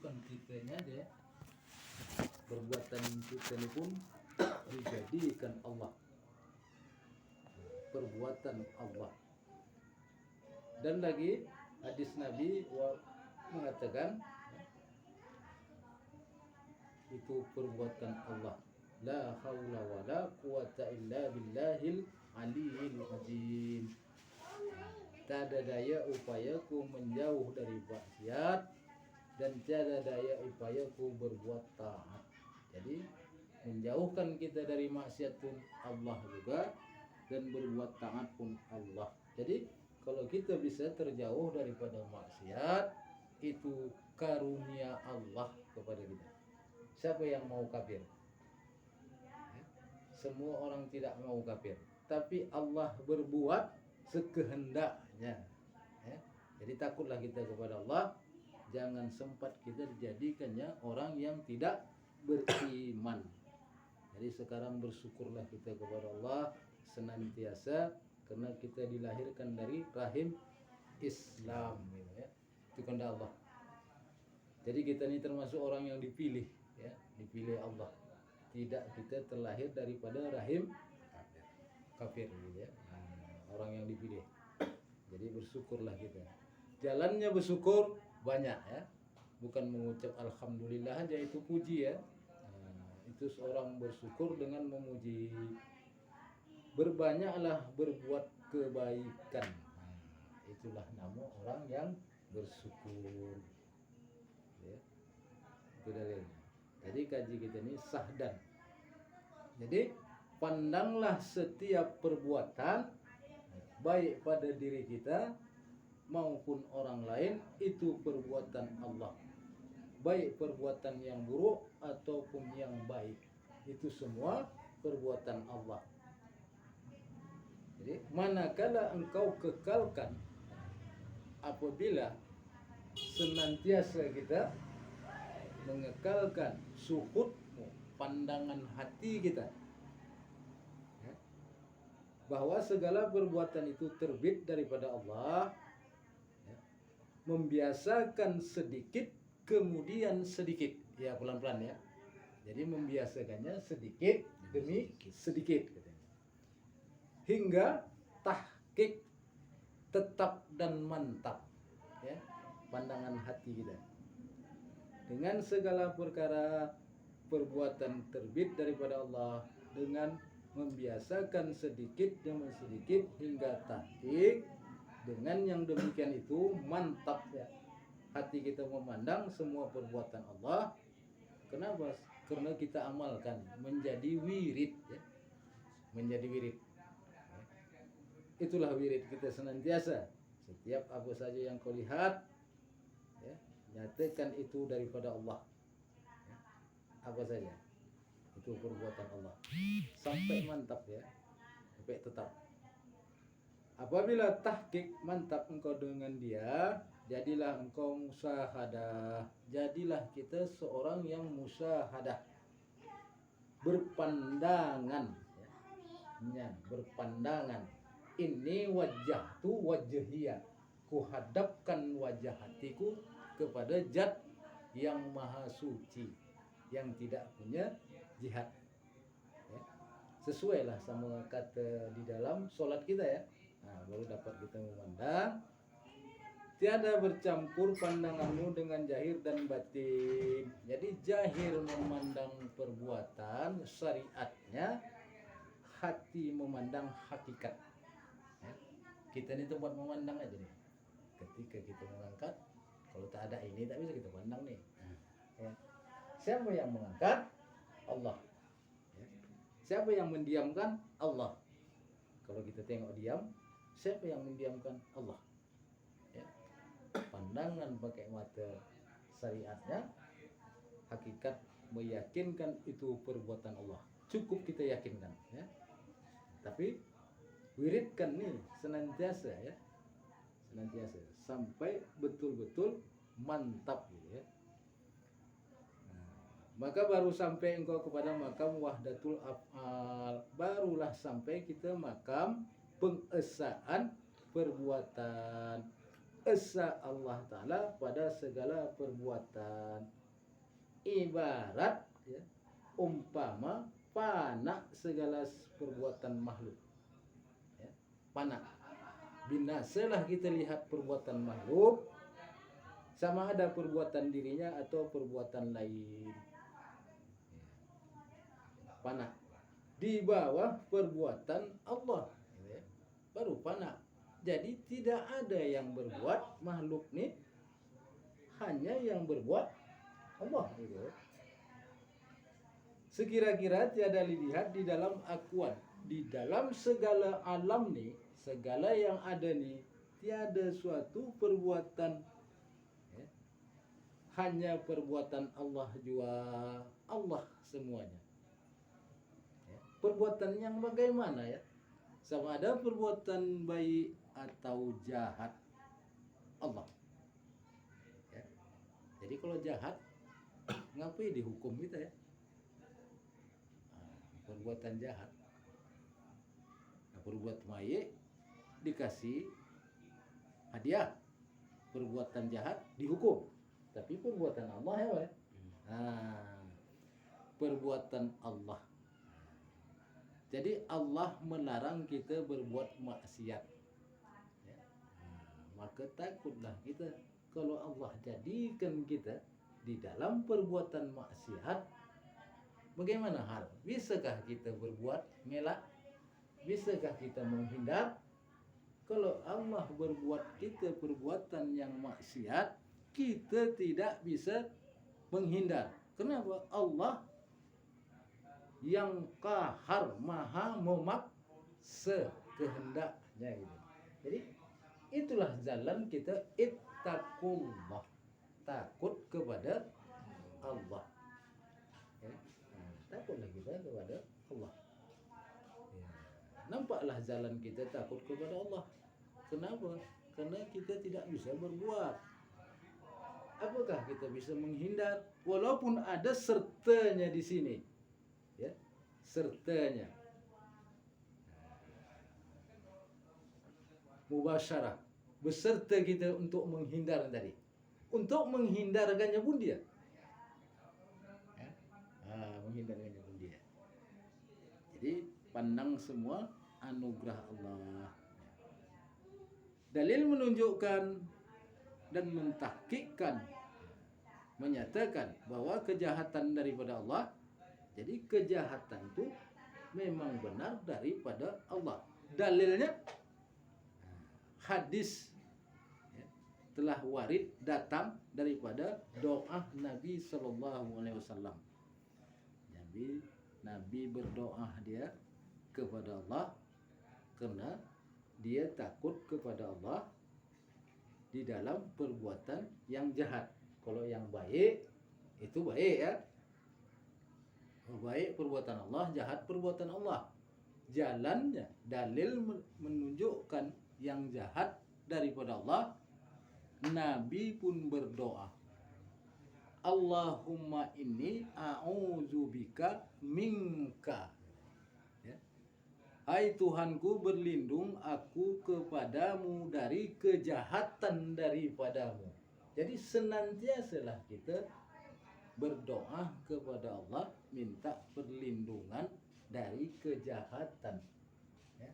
bukan kitanya aja, perbuatan kita ini pun dijadikan Allah, perbuatan Allah. Dan lagi hadis Nabi mengatakan itu perbuatan Allah, la haula wala quwata illa billahil aliyil azim. Tiada daya upayaku menjauh dari maksiat dan tiada daya upayaku berbuat taat. Jadi menjauhkan kita dari maksiat pun Allah juga, dan berbuat taat pun Allah. Jadi kalau kita bisa terjauh daripada maksiat, itu karunia Allah kepada kita. Siapa yang mau kafir? Semua orang tidak mau kafir, tapi Allah berbuat sekehendaknya. Jadi takutlah kita kepada Allah, jangan sempat kita dijadikannya orang yang tidak beriman. Jadi sekarang bersyukurlah kita kepada Allah senantiasa, karena kita dilahirkan dari rahim Islam, gitu ya. Itu kehendak Allah. Jadi kita ini termasuk orang yang dipilih, ya, dipilih Allah. Tidak kita terlahir daripada rahim kafir, gitu ya. Orang yang dipilih. Jadi bersyukurlah kita. Jalannya bersyukur banyak, ya. Bukan mengucap alhamdulillah aja itu puji, ya. Itu seorang bersyukur dengan memuji. Berbanyaklah berbuat kebaikan. Itulah nama orang yang bersyukur, ya. Itu dalilnya. Jadi kaji kita ini sahdan. Jadi pandanglah setiap perbuatan baik pada diri kita maupun orang lain itu perbuatan Allah. Baik perbuatan yang buruk ataupun yang baik, itu semua perbuatan Allah. Jadi manakala engkau kekalkan, apabila senantiasa kita mengekalkan suhudmu, pandangan hati kita, ya, bahwa segala perbuatan itu terbit daripada Allah, ya, membiasakan sedikit kemudian sedikit, ya, pelan-pelan, ya. Jadi membiasakannya sedikit demi sedikit, katanya. Hingga tahqiq, tetap dan mantap, ya, pandangan hati kita. Dengan segala perkara perbuatan terbit daripada Allah, dengan membiasakan sedikit demi sedikit hingga tahqiq. Dengan yang demikian itu mantap, ya, hati kita memandang semua perbuatan Allah. Kenapa? Karena kita amalkan menjadi wirid, ya. Menjadi wirid. Itulah wirid kita senantiasa. Setiap apa saja yang kau lihat, ya, nyatakan itu daripada Allah, ya. Apa saja itu perbuatan Allah, sampai mantap, ya, sampai tetap. Apabila tahqiq mantap engkau dengan dia, jadilah engkau musyahadah. Jadilah kita seorang yang musyahadah, berpandangan, ya, berpandangan. Ini wajah tu wajhiyah, ku hadapkan wajah hatiku kepada Zat yang maha suci, yang tidak punya jihad, ya. Sesuailah sama kata di dalam solat kita, ya. Nah, baru dapat kita memandang. Tiada bercampur pandanganmu dengan jahir dan batin. Jadi jahir memandang perbuatan syariatnya, hati memandang hakikat, ya. Kita ini tempat memandang aja nih. Ketika kita mengangkat, kalau tak ada ini tak bisa kita pandang nih, ya. Siapa yang mengangkat? Allah, ya. Siapa yang mendiamkan? Allah. Kalau kita tengok diam, siapa yang mendiamkan? Allah, ya. Pandangan pakai mata syariatnya, hakikat meyakinkan itu perbuatan Allah. Cukup kita yakinkan, ya. Tapi wiridkan nih senantiasa, ya, senantiasa sampai betul-betul mantap, gitu, ya. Maka baru sampai engkau kepada makam wahdatul af'al, barulah sampai kita makam pengesaan perbuatan. Esa Allah Ta'ala pada segala perbuatan. Ibarat ya, umpama pana segala perbuatan makhluk ya, pana binasalah kita lihat perbuatan makhluk sama ada perbuatan dirinya atau perbuatan lain ya, pana di bawah perbuatan Allah ya, baru pana. Jadi tidak ada yang berbuat makhluk nih, hanya yang berbuat Allah gitu. Sekira-kira tiada dilihat di dalam akuan, di dalam segala alam nih, segala yang ada nih, tiada suatu perbuatan ya, hanya perbuatan Allah jua, Allah semuanya ya. Perbuatan yang bagaimana ya, sama ada perbuatan baik atau jahat Allah ya. Jadi kalau jahat ngapain dihukum kita ya, perbuatan jahat. Nah, perbuat baik dikasih hadiah, perbuatan jahat dihukum. Tapi perbuatan Allah ya, Pak. Nah, perbuatan Allah. Jadi Allah melarang kita berbuat maksiat. Ya. Maka takutlah kita kalau Allah jadikan kita di dalam perbuatan maksiat. Bagaimana hal? Bisakah kita berbuat ngelak? Bisakah kita menghindar? Kalau Allah berbuat kita perbuatan yang maksiat, kita tidak bisa menghindar. Kenapa? Allah yang kahar, maha memaksa kehendaknya gitu. Jadi itulah jalan kita ittaqullah, takut kepada Allah. Ya. Nah, takutlah kita kepada Allah. Ya. Nampaklah jalan kita takut kepada Allah. Kenapa? Karena kita tidak bisa berbuat. Apakah kita bisa menghindar? Walaupun ada sertanya di sini. Ya, sertanya mubasyarah beserta kita untuk menghindar tadi, untuk menghindarkannya pun dia ya? Menghindarkannya pun dia. Jadi pandang semua anugerah Allah. Dalil menunjukkan dan mentahkikkan, menyatakan bahwa kejahatan daripada Allah. Jadi kejahatan itu memang benar daripada Allah. Dalilnya hadis ya, telah warid datang daripada doa Nabi Sallallahu Alaihi Wasallam. Jadi Nabi berdoa dia kepada Allah karena dia takut kepada Allah di dalam perbuatan yang jahat. Kalau yang baik itu baik ya. Baik perbuatan Allah, jahat perbuatan Allah. Jalannya dalil menunjukkan yang jahat daripada Allah. Nabi pun berdoa, Allahumma inni a'udzubika minka. Ya. Hai Tuhanku, berlindung aku kepadamu dari kejahatan daripadamu. Jadi senantiasalah kita berdoa kepada Allah, minta perlindungan dari kejahatan ya.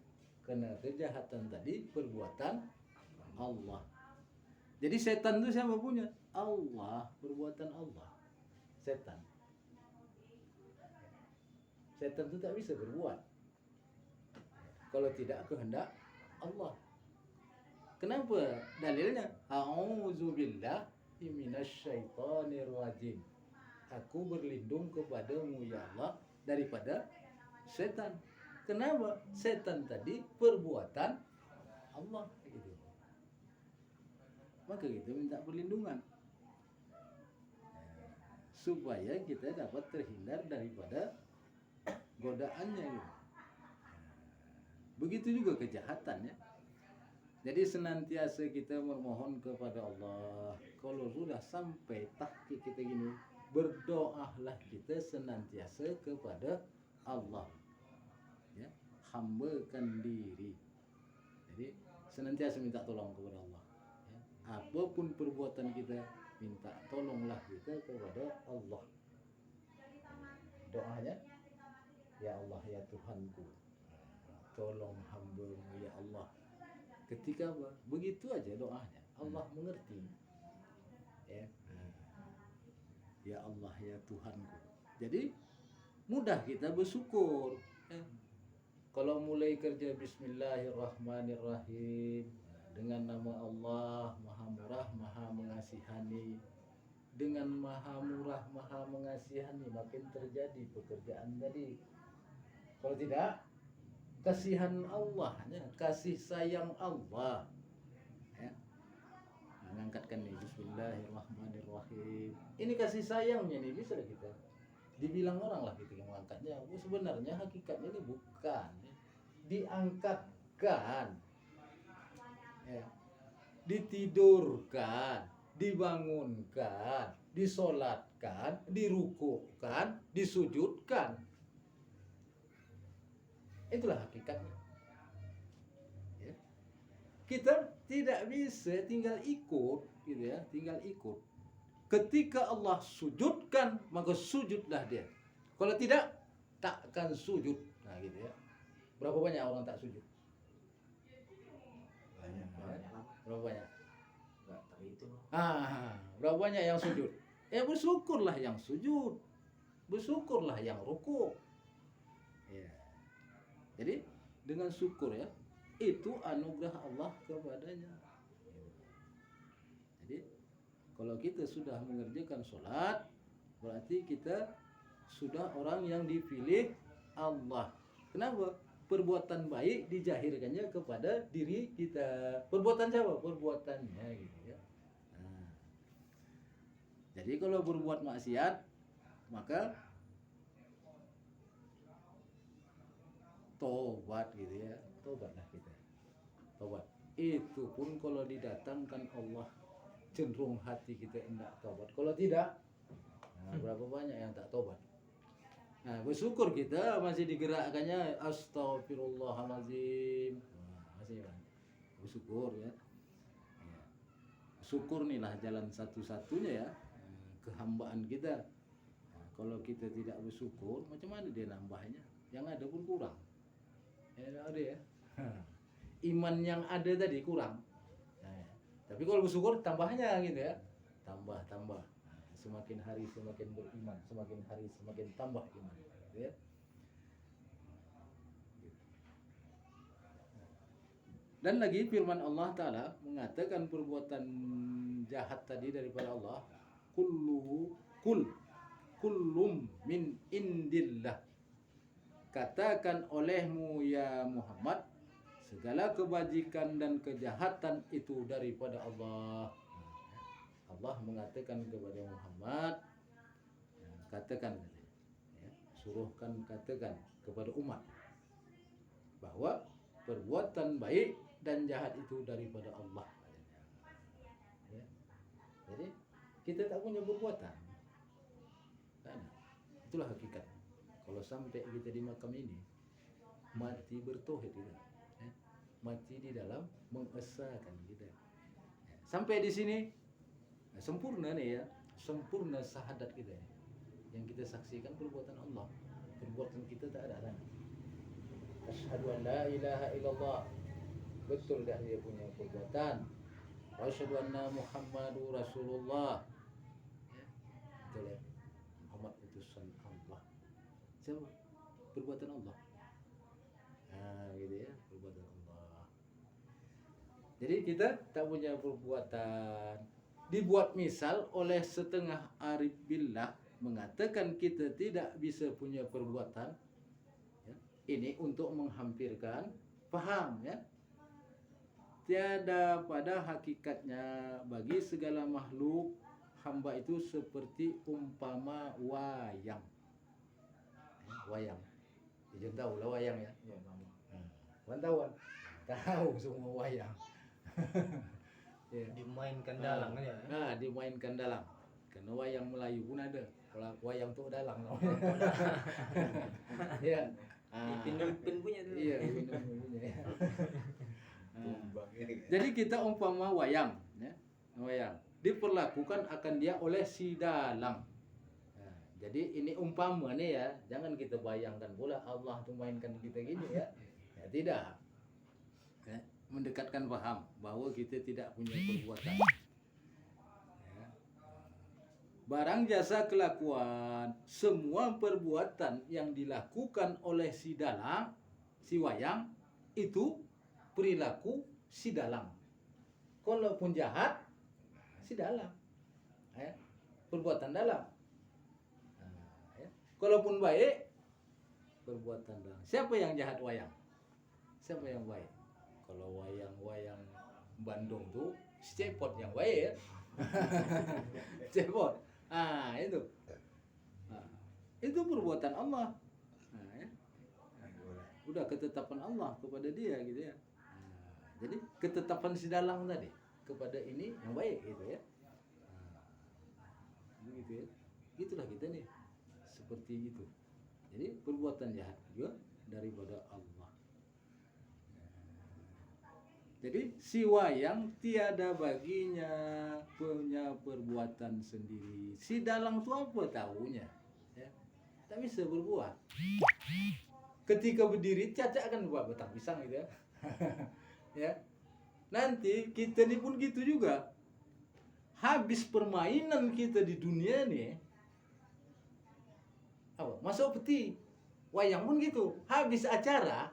Karena kejahatan tadi perbuatan Allah. Jadi setan itu siapa punya? Allah, perbuatan Allah. Setan itu tak bisa berbuat kalau tidak kehendak Allah. Kenapa? Dalilnya a'udzubillahi minasyaitonir rajim. Aku berlindung kepadamu ya Allah daripada setan. Kenapa? Setan tadi perbuatan Allah gitu. Maka kita minta perlindungan supaya kita dapat terhindar daripada godaannya gitu. Begitu juga kejahatan ya. Jadi senantiasa kita memohon kepada Allah. Kalau sudah sampai tahqiq kita gini, berdoalah kita senantiasa kepada Allah ya, hambakan diri. Jadi senantiasa minta tolong kepada Allah ya. apapun perbuatan kita, minta tolonglah kita kepada Allah. Doanya, ya Allah ya Tuhanku, tolong hamba-Mu ya Allah. Ketika apa? Begitu aja doanya, Allah mengerti. Ya. Ya Allah ya Tuhanku. Jadi mudah kita bersyukur. Ya. Kalau mulai kerja Bismillahirrahmanirrahim, dengan nama Allah Maha Murah Maha Mengasihani. Dengan Maha Murah Maha Mengasihani makin terjadi pekerjaan tadi. Kalau tidak, kasihan Allah, ya, kasih sayang Allah. Ya. Mengangkatkan nih Bismillahirrahmanirrahim. Ini kasih sayangnya nih, bisa kita dibilang orang lah gitu yang mengangkatnya. Sebenarnya hakikatnya ini bukan, ya. Diangkatkan, ya. Ditidurkan, dibangunkan, disolatkan, dirukukkan, disujudkan. Itulah hakikatnya. Ya. Kita tidak bisa tinggal ikut, gitu ya, tinggal ikut. Ketika Allah sujudkan, maka sujudlah dia. Kalau tidak, takkan sujud. Nah, gitu ya. Berapa banyak orang tak sujud? Banyak. Berapa banyak? Enggak terhitung. Berapa banyak yang sujud? Ya bersyukurlah yang sujud. Bersyukurlah yang rukuk. Ya. Jadi dengan syukur, ya, itu anugerah Allah kepadanya. Jadi kalau kita sudah mengerjakan sholat, berarti kita sudah orang yang dipilih Allah. Kenapa? Perbuatan baik dijahirkannya kepada diri kita. Perbuatan siapa? Perbuatannya, gitu ya. Nah, jadi kalau berbuat maksiat, maka tobat, gitu ya. Tobatlah kita. Tobat. Itu pun kalau didatangkan Allah, cenderung hati kita hendak tobat. Kalau tidak, berapa banyak yang tak tobat. Nah, bersyukur kita masih digerakkannya astagfirullahaladzim. Masih kan? Bersyukur, ya. Syukur inilah jalan satu-satunya, ya, kehambaan kita. Nah, kalau kita tidak bersyukur, macam mana dia nambahnya? Yang ada pun kurang. Ya, ada, ya. Iman yang ada tadi kurang. Nah, tapi kalau bersyukur tambahnya, gitu ya. Tambah. Semakin hari semakin beriman, semakin hari semakin tambah iman, gitu ya. Dan lagi firman Allah Ta'ala mengatakan perbuatan jahat tadi daripada Allah, kullum min indillah. Katakan olehmu ya Muhammad, segala kebajikan dan kejahatan itu daripada Allah. Allah mengatakan kepada Muhammad, katakan, ya, suruhkan katakan kepada umat bahwa perbuatan baik dan jahat itu daripada Allah. Ya. Jadi kita tak punya perbuatan. Nah, itulah hakikat. Kalau sampai kita di makam ini mati bertauhid kita, ya, mati di dalam mengesahkan kita, ya. Sampai di sini sempurna nih, ya, sempurna syahadat kita, ya. Yang kita saksikan perbuatan Allah, perbuatan kita tak ada lagi. Asyhadu an la ilaha illallah, betul dah dia punya perbuatan. Asyhadu anna Muhammadur Rasulullah, ya, betul, ya, Muhammad utusan Allah. Siapa? Perbuatan Allah. Nah, gitu ya, perbuatan Allah. Jadi kita tak punya perbuatan. Dibuat misal oleh setengah arif billah mengatakan kita tidak bisa punya perbuatan, ya. Ini untuk menghampirkan paham, ya. Tiada pada hakikatnya bagi segala makhluk hamba itu seperti umpama wayang. Ya, wayang. Jangan tahu lah wayang, ya. Iya, Bang. Tahu semua wayang. Ya. Dimainkan dalang kan, ya. Nah, dimainkan dalang. Karena wayang Melayu pun ada. Kalau wayang tuh dalang ya. Dipindah-pindah punya tuh. Iya, pindah punya, ya. Jadi kita umpama wayang, ya. wayang diperlakukan akan dia oleh si dalang. Nah, jadi ini umpama nih ya, jangan kita bayangkan pula Allah tuh mainkan kita gini ya. Ya tidak. Ya, mendekatkan paham bahwa kita tidak punya perbuatan. Ya. Barang jasa kelakuan, semua perbuatan yang dilakukan oleh si dalang, si wayang, itu perilaku si dalang. Kalaupun jahat, si dalang. Ya. Perbuatan dalang. Nah, ya. Kalaupun baik, perbuatan dalang. Siapa yang jahat wayang? Siapa yang baik? Kalau wayang-wayang Bandung tuh si Cepot yang baik ya. Cepot. Ah, itu. Nah, itu perbuatan Allah. Nah, ya. Udah ketetapan Allah kepada dia gitu ya. Nah, jadi ketetapan si dalang tadi kepada ini yang baik gitu ya. Nah, gitu ya. Itulah kita nih. Seperti itu. Jadi perbuatan jahat juga daripada Allah. Jadi si wayang tiada baginya punya perbuatan sendiri. Si dalang itu apa taunya? Ya. Tak bisa berbuat. Ketika berdiri cacat akan buat batang pisang gitu ya. Ya. Nanti kita ini pun gitu juga. Habis permainan kita di dunia nih, apa? Masuk peti. Wayang pun gitu. Habis acara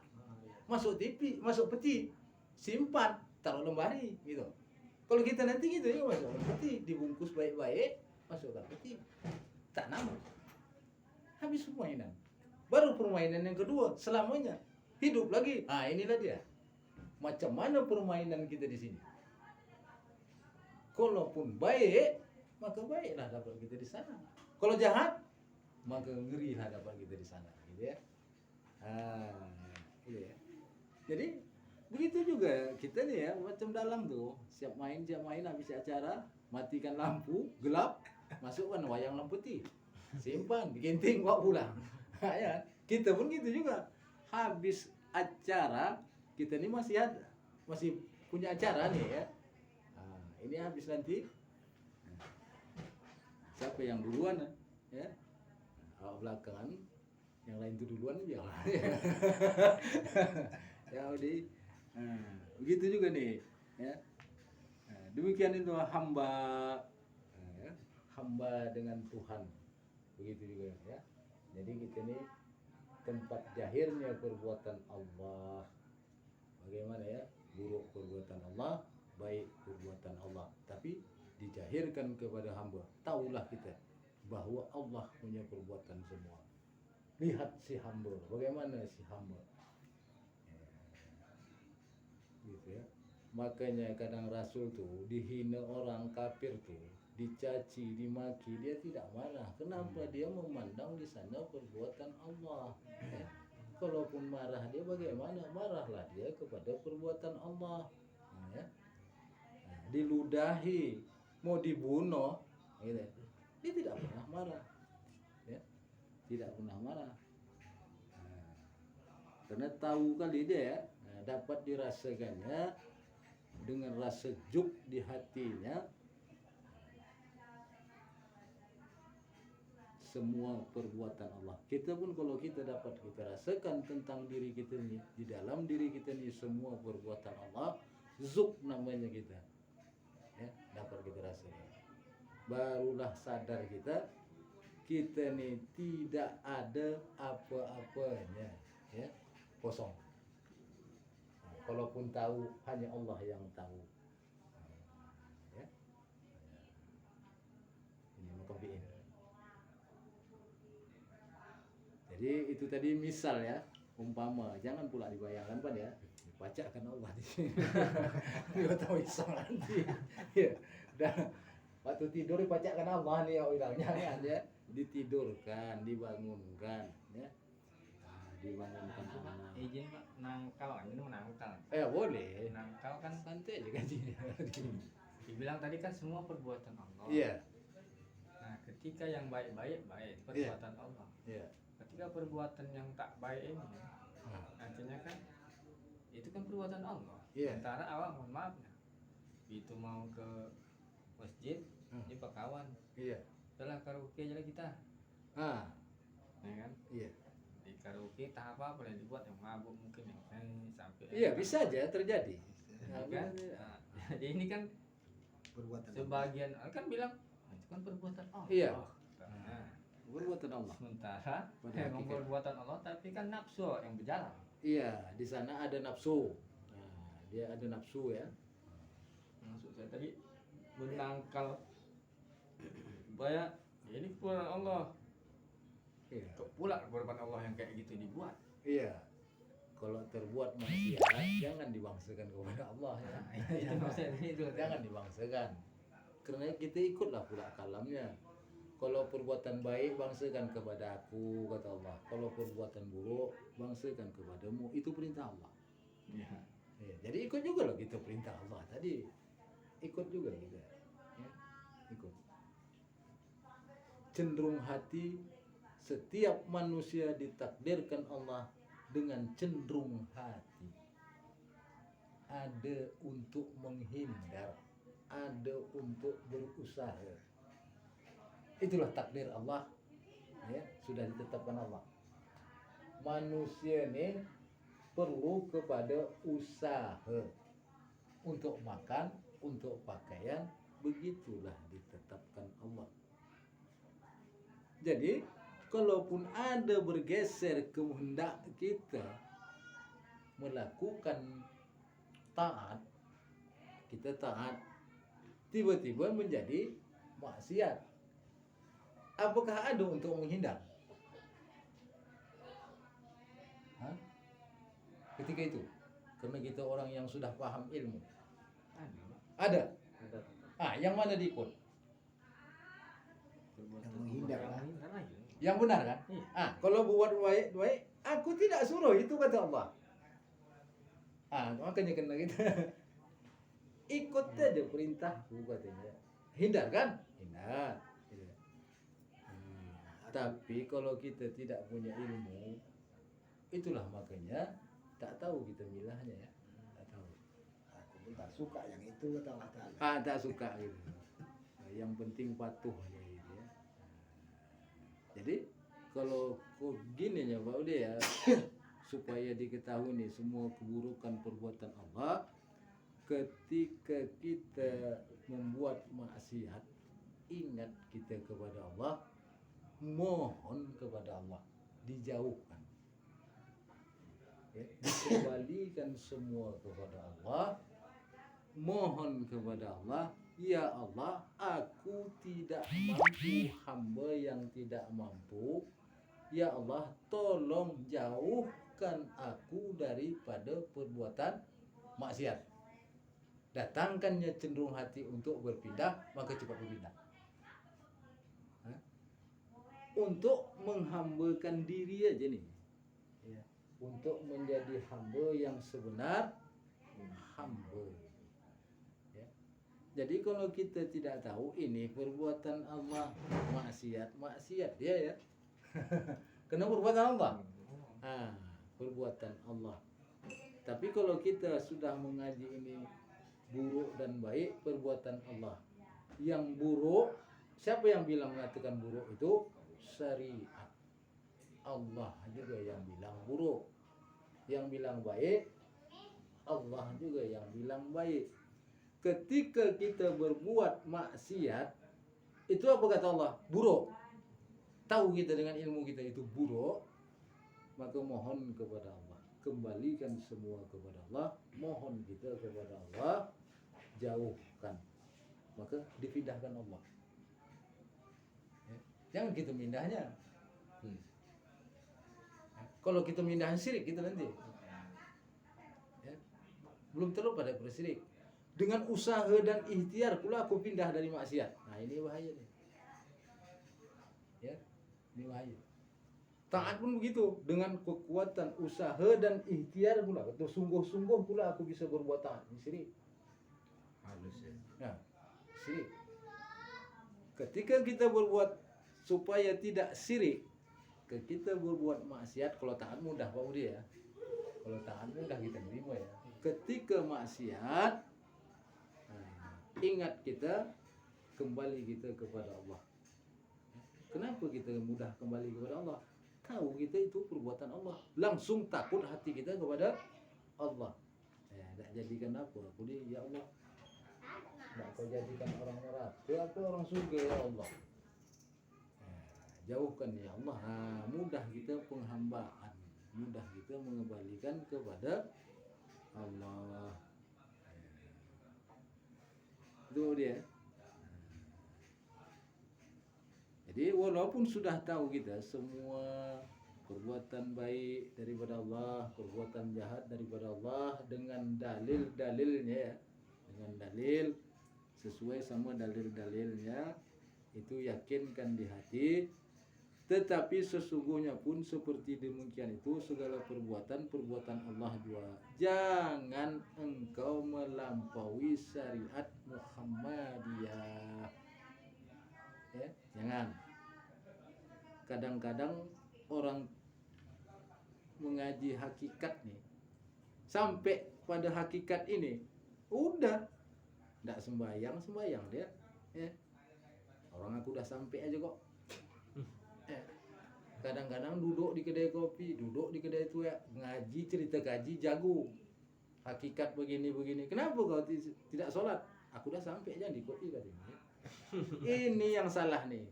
masuk TV, masuk peti. Simpan, taruh lemari gitu. Kalau kita nanti gitu ya masuk peti, dibungkus baik-baik, masukkan peti, tanam, habis permainan. Baru permainan yang kedua selamanya hidup lagi. Ah inilah dia. Macam mana permainan kita di sini. Kalaupun baik, maka baiklah dapat kita di sana. Kalau jahat, maka ngerilah dapat kita di sana, gitu ya. Ah, gitu ya. Jadi begitu juga kita nih ya, macam dalang tuh, siap main habis acara, matikan lampu, gelap, masukkan wayang lampu putih, simpan, diginting, bawa pulang. Ya, kita pun gitu juga. Habis acara, kita ini masih punya acara nih ya. Nah, ini habis nanti, siapa yang duluan ya? Awak belakangan, yang lain itu duluan aja. Ya udah. Nah, begitu juga nih ya. Nah, demikian itu hamba ya, hamba dengan Tuhan, begitu juga ya. Jadi kita ini tempat jahirnya perbuatan Allah, bagaimana ya, buruk perbuatan Allah, baik perbuatan Allah, tapi dijahirkan kepada hamba. Taulah kita bahwa Allah punya perbuatan semua. Lihat si hamba, bagaimana si hamba gitu ya. Makanya kadang Rasul tuh dihina orang kafir tuh, dicaci, dimaki, dia tidak marah. Kenapa? Dia memandang di sana perbuatan Allah. Ya. Kalaupun marah dia bagaimana? Marahlah dia kepada perbuatan Allah. Ya. Nah, diludahi, mau dibunuh, gitu. Dia tidak pernah marah. Ya. Tidak pernah marah. Nah, karena tahu kali dia ya, dapat dirasakannya dengan rasa juk di hatinya semua perbuatan Allah. Kita pun kalau kita dapat kita rasakan tentang diri kita ini, di dalam diri kita ini semua perbuatan Allah, zuk namanya kita ya, dapat kita rasakan, barulah sadar kita ini tidak ada apa-apanya ya, kosong. Kalaupun tahu, hanya Allah yang tahu. Ya. Ini mengkopiin. Jadi itu tadi misal ya, umpama, jangan pula dibayangkan Pan ya, dibacakan Allah di sini. Dia tahu iseng nanti. Ya. Dan waktu tidur dibacakan Allah nih ya, jangan ya, ditidurkan, dibangunkan ya. Dibangunkan anak. Izin Pak, nangkal, ini mau nangkal. Boleh. Nangkal kan Santai aja gajinya. dibilang tadi kan semua perbuatan Allah. Iya. Nah, ketika yang baik-baik perbuatan Allah. Iya. Ketika perbuatan yang tak baik ini, artinya kan itu kan perbuatan Allah. Iya. Sementara awak mohon maafnya, itu mau ke masjid, Hmm. di Pakawan. Iya. Udah karaoke aja lah kita. Ah, Ya kan? iya. Di karaoke tak apa boleh dibuat yang mabuk mungkin yang sampai Iya, bisa aja terjadi. Nah, kan? Nah, jadi ini kan Perbuatan sebagian kan bilang "Ah, itu kan perbuatan Allah. Iya. Nah, Perbuatan Allah. sementara Pada memang hakikat. perbuatan Allah tapi kan nafsu yang berjalan. Iya, di sana ada nafsu. Nah, dia ada nafsu ya. Maksud saya tadi menangkal supaya ini perbuatan Allah. Iya. Kok pula perbuatan Allah yang kayak gitu dibuat? Iya. Kalau terbuat maksiat jangan dibangsakan kepada Allah ya. Itu maksudnya itu. Jangan dibangsakan. Karena kita ikutlah pula kalamnya. Kalau perbuatan baik bangsakan kepada aku kata Allah. Kalau perbuatan buruk bangsakan kepadamu. Itu perintah Allah. Iya. Ya, jadi ikut juga loh kita perintah Allah tadi. Ikut juga kita. Ya, ikut. Cenderung hati setiap manusia ditakdirkan Allah dengan cenderung hati. Ada untuk menghindar, ada untuk berusaha. Itulah takdir Allah. Ya, sudah ditetapkan Allah. Manusia ini perlu kepada usaha untuk makan, untuk pakaian, begitulah ditetapkan Allah. Jadi, kalaupun ada bergeser kehendak kita melakukan taat, kita taat, tiba-tiba menjadi maksiat. Apakah ada untuk menghindar? Hah? Ketika itu, karena kita orang yang sudah paham ilmu. Ada. Yang mana diikut? Perbuatan Yang menghindar Allah lah. yang menghindar aja. Yang benar kan? Iya. Kalau buat baik, aku tidak suruh itu kata Allah. Makanya kena kita ikut aja perintahku katanya. Hindar kan? Hindar. Gitu. Tapi kalau kita tidak punya ilmu, itulah makanya tak tahu kita milahnya ya. Tak tahu. Aku pun tak suka yang itu kata Allah Ta'ala. Tak suka gitu. Yang penting patuh aja gitu ya. Jadi kalau kok gini ya Pak Ude ya, supaya diketahui nih semua keburukan perbuatan Allah, ketika kita membuat maksiat, ingat kita kepada Allah, mohon kepada Allah dijauhkan. Ya, dikembalikan semua kepada Allah, mohon kepada Allah, ya Allah, aku tidak mampu, hamba yang tidak mampu. Ya Allah, tolong jauhkan aku daripada perbuatan maksiat. Datangkannya cenderung hati untuk berpindah, maka cepat berpindah. Untuk menghambakan diri aja nih. Ya. Untuk menjadi hamba yang sebenar, hamba. Jadi kalau kita tidak tahu ini perbuatan Allah, maksiat dia ya. Kena perbuatan Allah. Perbuatan Allah. Tapi kalau kita sudah mengaji ini buruk dan baik, perbuatan Allah. Yang buruk, siapa yang bilang mengatakan buruk itu? Syariat. Allah juga yang bilang buruk. Yang bilang baik, Allah juga yang bilang baik. Ketika kita berbuat maksiat, itu apa kata Allah? Buruk. Tahu kita dengan ilmu kita itu buruk, maka mohon kepada Allah, kembalikan semua kepada Allah, mohon kita kepada Allah, jauhkan, maka dipindahkan Allah. Ya. Jangan kita mindahnya. Kalau kita mindahan syirik kita nanti, ya. Belum terlalu pada bersyirik. Dengan usaha dan ikhtiar pula aku pindah dari maksiat. Nah ini bahaya nih. Ya, ini bahaya. Taat pun begitu, dengan kekuatan usaha dan ikhtiar pula, atau sungguh-sungguh pula aku bisa berbuat taat. Ini syirik. Halus ya. Nah, syirik. Ketika kita berbuat supaya tidak syirik, kita berbuat maksiat, kalau taat mudah Pak Budi ya. Kalau taat mudah kita terima ya. Ketika maksiat, ingat kita kembali kita kepada Allah. Kenapa kita mudah kembali kepada Allah? Tahu kita itu perbuatan Allah. Langsung takut hati kita kepada Allah. Tak jadikan apa? Aku ni, ya Allah, tak kau jadikan orang neraka atau orang surga, ya Allah. Jauhkan ya Allah. Mudah kita penghambaan. Mudah kita mengembalikan kepada Allah. Itu dia. Jadi walaupun sudah tahu kita semua perbuatan baik daripada Allah, perbuatan jahat daripada Allah dengan dalil-dalilnya ya. Dengan dalil sesuai sama dalil-dalilnya, itu yakinkan di hati. Tetapi sesungguhnya pun seperti demikian itu segala perbuatan Allah jua. Jangan engkau melampaui syariat Muhammadiyah. Ya, jangan. Kadang-kadang orang mengaji hakikat nih, sampai pada hakikat ini udah nggak sembayang dia. Ya. Orang aku udah sampai aja kok. Kadang-kadang duduk di kedai kopi, duduk di kedai itu ya, ngaji, cerita gaji, jago. Hakikat begini. Kenapa kau tidak sholat? Aku udah sampai aja di kopi katanya. Ini yang salah nih.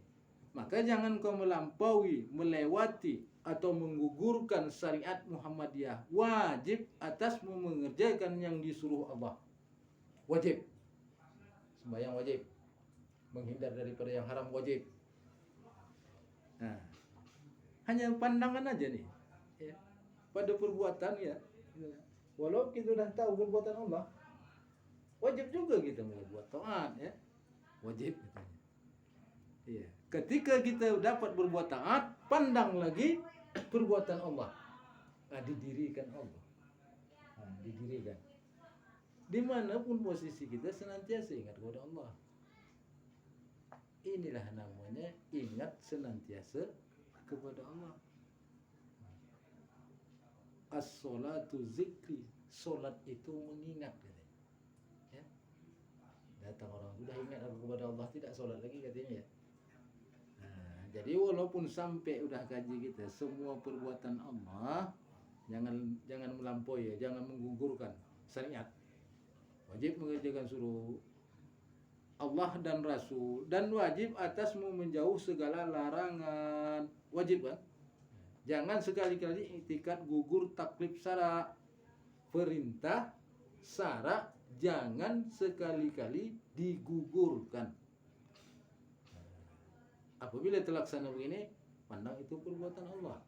Maka jangan kau melampaui, melewati atau menggugurkan syariat Muhammadiyah. Wajib atasmu mengerjakan yang disuruh Allah. Wajib. Sembahyang wajib. Menghindar daripada yang haram wajib. Nah, hanya pandangan aja nih. Ya. Pada perbuatan ya. Walau kita sudah tahu perbuatan Allah, wajib juga kita berbuat taat ya. Wajib katanya. Iya. Ketika kita dapat berbuat taat, pandang lagi perbuatan Allah. Didirikan Allah. Didirikan. Dimanapun posisi kita senantiasa ingat kepada Allah. Inilah namanya ingat senantiasa kepada Allah. As-sholatu zikri. Solat itu mengingat katanya. Ya. Datang orang sudah ingat kepada Allah, tidak solat lagi katanya ya. Jadi walaupun sampai udah kaji kita semua perbuatan Allah, jangan melampaui ya, jangan menggugurkan syariat. Wajib mengerjakan suruh Allah dan Rasul, dan wajib atasmu menjauh segala larangan. Wajib kan? Jangan sekali-kali iktikad gugur taklif syara. Perintah syara jangan sekali-kali digugurkan. Apabila terlaksana begini, pandang itu perbuatan Allah.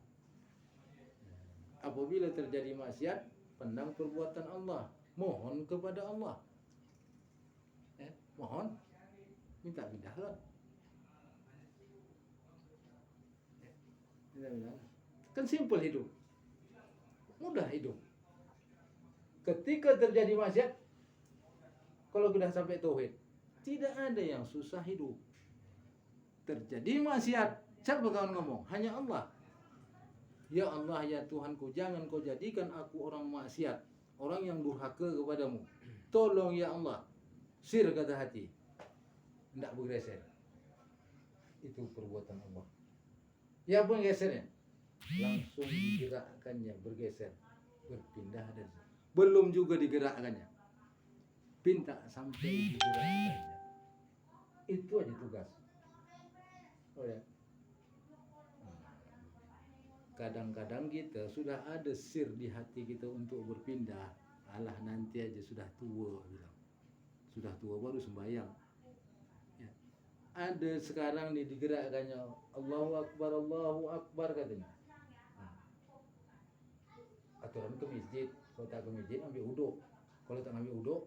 Apabila terjadi maksiat, pandang perbuatan Allah. Mohon kepada Allah. Mohon, minta pindahkan. Kan simpel hidup, mudah hidup. Ketika terjadi maksiat, kalau sudah sampai tauhid, tidak ada yang susah hidup. Terjadi maksiat, siapa kawan ngomong? Hanya Allah. Ya Allah, ya Tuhanku, jangan kau jadikan aku orang maksiat, orang yang durhaka kepadamu. Tolong ya Allah. Sir kata hati, tidak bergeser. Itu perbuatan Allah. Ya apa yang gesernya? Langsung digerakkannya, bergeser, berpindah dari situ. Belum juga digerakkannya, pinta sampai digerakkannya. Itu aja tugas. Oh ya. Kadang-kadang kita sudah ada sir di hati kita untuk berpindah. Alah nanti aja sudah tua bilang. Sudah tua baru sembahyang. Ya. Ada sekarang nih digerakkannya Allahu Akbar katanya. Aturan ke masjid, kalau tak ke masjid ambil uduk. Kalau tak ambil uduk,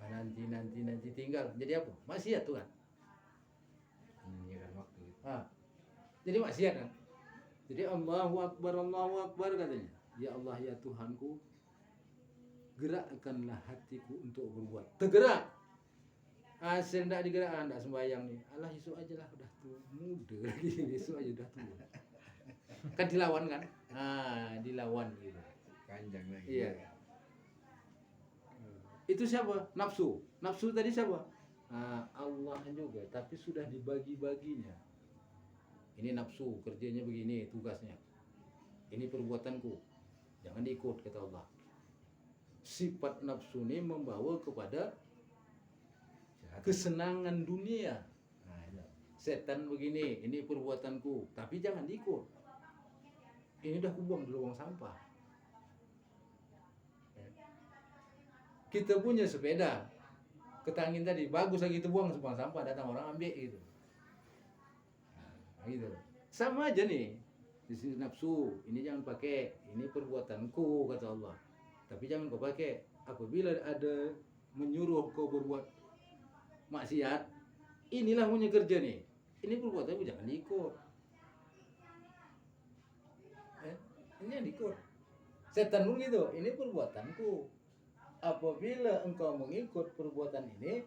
nanti tinggal. Jadi apa? Maksiat tuh kan. Jadi maksiat kan. Jadi Allahu Akbar katanya. Ya Allah ya Tuhanku, gerakkanlah hatiku untuk berbuat. Tergerak. Asal tidak digerakkan, tidak sembahyang nih. Allah esok aja lah, udah tua muda lagi. Esok aja udah tua. Kan dilawan kan? Dilawan gitu. Panjang lagi. Iya. Itu siapa? Nafsu. Nafsu tadi siapa? Allah juga, tapi sudah dibagi-baginya. Ini nafsu, kerjanya begini, tugasnya. Ini perbuatanku, jangan diikut, kata Allah. Sifat nafsu ini membawa kepada kesenangan dunia. Setan begini, ini perbuatanku, tapi jangan diikut. Ini udah kubuang di lubang sampah. Kita punya sepeda, ketangin tadi, bagus lagi kita buang lubang sampah, datang orang ambil gitu. Gitu. Sama aja nih, di sini nafsu, ini jangan pakai, ini perbuatanku, kata Allah. Tapi jangan kau pakai. Apabila ada menyuruh kau berbuat maksiat, inilah punya kerja nih. Ini perbuatanmu, jangan diikut. Ini yang diikut. Setan pun gitu, ini perbuatanku. Apabila engkau mengikut perbuatan ini,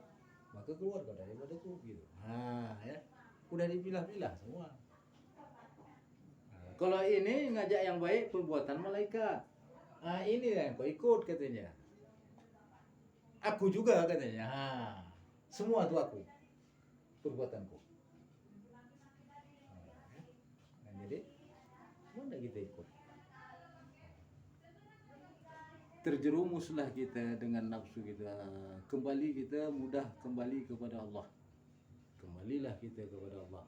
maka keluar kau daripadaku gitu. Ya. Udah dipilah-pilah semua. Kalau ini ngajak yang baik, perbuatan malaikat. Ini yang kau ikut katanya. Aku juga katanya. Semua itu aku, perbuatanku. Jadi mana kita ikut? Terjerumuslah kita dengan nafsu kita. Kembali kita mudah kembali kepada Allah. Kembalilah kita kepada Allah.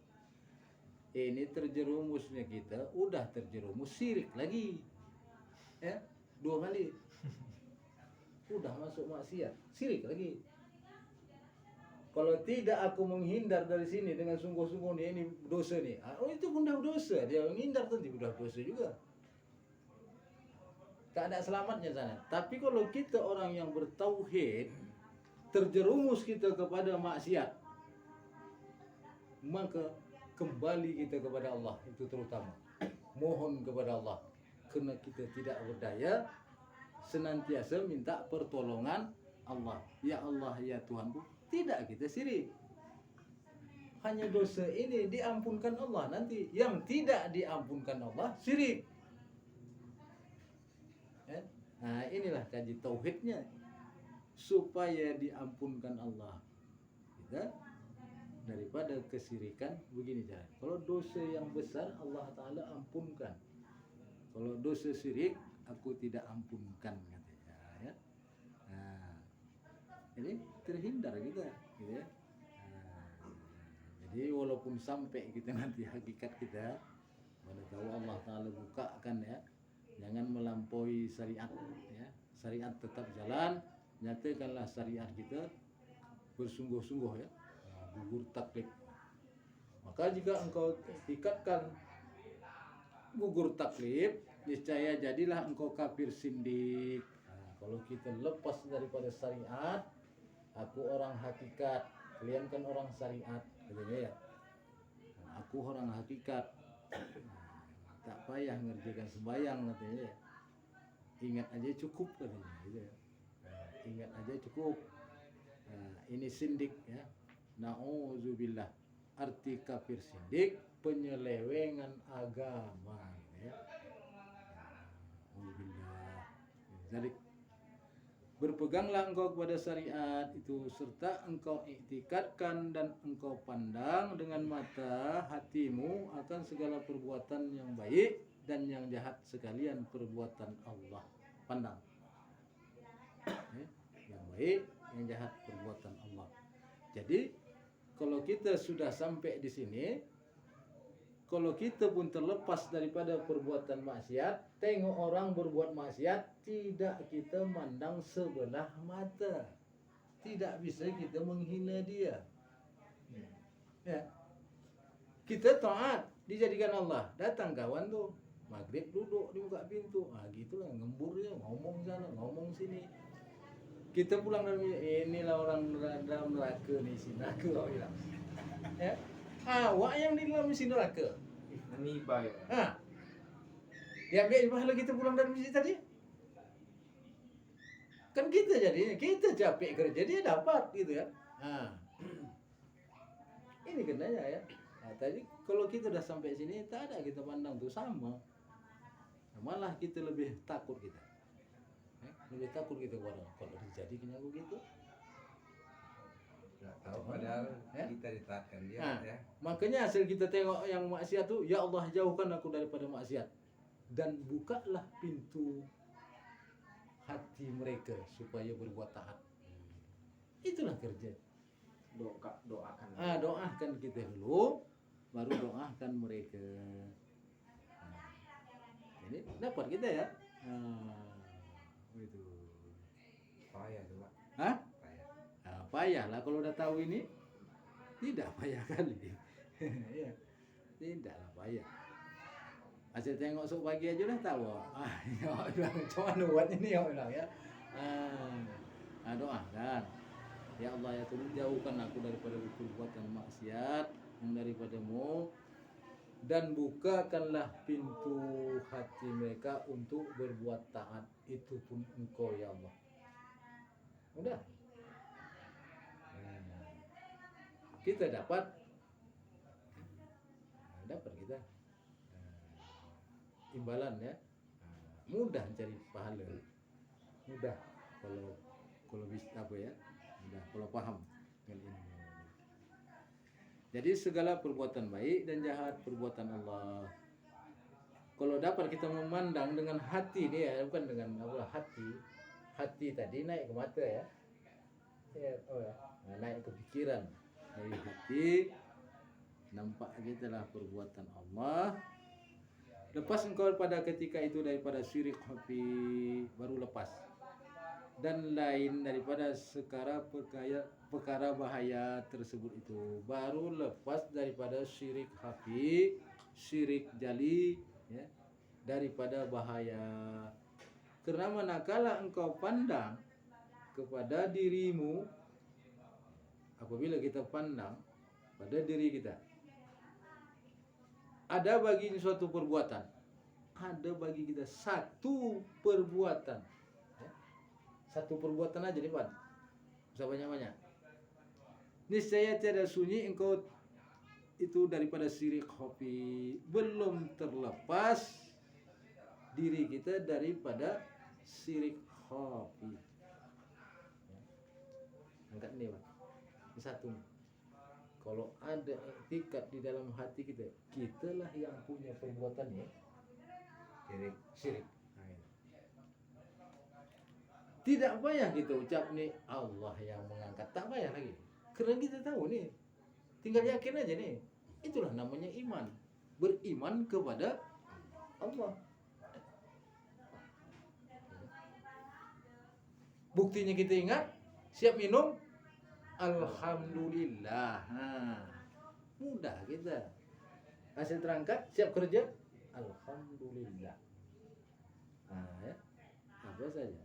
Ini terjerumusnya kita, udah terjerumus syirik lagi. Ya, 2 kali. Udah masuk maksiat, syirik lagi. Kalau tidak aku menghindar dari sini dengan sungguh-sungguh nih, ini dosa nih. Itu pun dah dosa. Dia menghindar tentu udah dosa juga. Tak ada selamatnya sana. Tapi kalau kita orang yang bertauhid, terjerumus kita kepada maksiat, maka kembali kita kepada Allah, itu terutama. Mohon kepada Allah. Karena kita tidak berdaya, senantiasa minta pertolongan Allah. Ya Allah, ya Tuhanku. Tidak kita syirik. Hanya dosa ini diampunkan Allah nanti. Yang tidak diampunkan Allah syirik. Inilah kaji tauhidnya. Supaya diampunkan Allah kita daripada kesyirikan. Begini cara. Kalau dosa yang besar Allah Ta'ala ampunkan. Kalau dosa syirik aku tidak ampunkan katanya. Ya. Jadi terhindar kita, gitu ya. Jadi walaupun sampai kita nanti hakikat kita, mana tahu Allah Ta'ala bukakan ya, jangan melampaui syariat ya. Syariat tetap jalan, nyatakanlah syariat kita bersungguh-sungguh ya. Gugur taklid. Maka jika engkau ikatkan gugur taklid, niscaya jadilah engkau kafir sindik. Kalau kita lepas daripada syariat, aku orang hakikat, kalian kan orang syariat, katanya ya. Aku orang hakikat, tak payah ngerjakan sembahyang, katanya ya. Ingat aja cukup, katanya gitu ya. Ingat aja cukup. Ini sindik ya. Na'udzubillah. Arti kafir sindik, penyelewengan agama ya. Na'udzubillah. Jadi berpeganglah engkau kepada syariat itu, serta engkau iktikadkan dan engkau pandang dengan mata hatimu akan segala perbuatan yang baik dan yang jahat sekalian perbuatan Allah. Pandang. Yang baik, yang jahat perbuatan Allah. Jadi kalau kita sudah sampai di sini, kalau kita pun terlepas daripada perbuatan maksiat, tengok orang berbuat maksiat, tidak kita mandang sebelah mata. Tidak bisa kita menghina dia. Ya. Kita taat, dijadikan Allah. Datang kawan tuh, maghrib duduk di muka pintu. Gitulah ngembur dia, ngomong sana, ngomong sini. Kita pulang dari inilah orang dalam neraka nih, si neraka kau bilang. Ya. Awak yang di dalam mesin neraka. Meniba ya. Dia ambil pahala kita pulang dari masjid tadi. Kan kita jadinya, kita capek kerja, dia dapat gitu ya. Ini kenanya ya. Tadi kalau kita udah sampai sini, tak ada kita pandang tuh sama. Malah kita lebih takut kita. Lebih takut kita kalau terjadi kenyaku gitu. Nggak tahu padahal Ya? kita ditaatkan dia Nah. ya. Makanya hasil kita tengok yang maksiat tuh, ya Allah jauhkan aku daripada maksiat dan bukalah pintu hati mereka supaya berbuat taat. Itulah kerja. Doakan. Doakan kita dulu, baru doakan mereka. Ini dapat kita ya. Itu. Payah tuh Pak. Hah? Payah. Payah lah kalau udah tahu ini. Tidak payah kali. Ya, tidaklah payah. Asal tengok sok pagi aja udah tahu. Ya bilang cuma nuat ini ya bilang ya. Doakan. Ya Allah ya Tuhan jauhkan aku daripada perbuatan maksiat yang daripadamu dan bukakanlah pintu hati mereka untuk berbuat taat, itu pun Engkau ya Allah. Udah. Kita dapat kita imbalan ya. Mudah cari pahala. Mudah kalau bisa apa ya? Mudah kalau paham dengan ini. Jadi segala perbuatan baik dan jahat perbuatan Allah. Kalau dapat kita memandang dengan hati dia, bukan dengan apa hati. Hati tadi naik ke mata ya. Naik ke pikiran. Dari hati nampak kita lah perbuatan Allah. Lepas engkau pada ketika itu daripada syirik khafi, baru lepas. Dan lain daripada perkara bahaya tersebut itu, baru lepas daripada syirik khafi, syirik jali ya, daripada bahaya. Karena manakala engkau pandang kepada dirimu, apabila kita pandang pada diri kita, ada bagi suatu perbuatan, ada bagi kita satu perbuatan, ya. Satu perbuatan aja nih Pak, usah banyak-banyak. Niscaya tiada sunyi engkau itu daripada syirik khafi, belum terlepas diri kita daripada syirik khafi. Ya. Angkat ini Pak, ini satu. Kalau ada etikat di dalam hati kita, kitalah yang punya perbuatannya syirik. Tidak payah kita ucap nih Allah yang mengangkat, tak payah lagi. Karena kita tahu nih, tinggal yakin aja nih. Itulah namanya iman. Beriman kepada Allah. Buktinya kita ingat, siap minum, alhamdulillah. Mudah kita. Hasil terangkat, siap kerja, alhamdulillah. Ya, apa saja.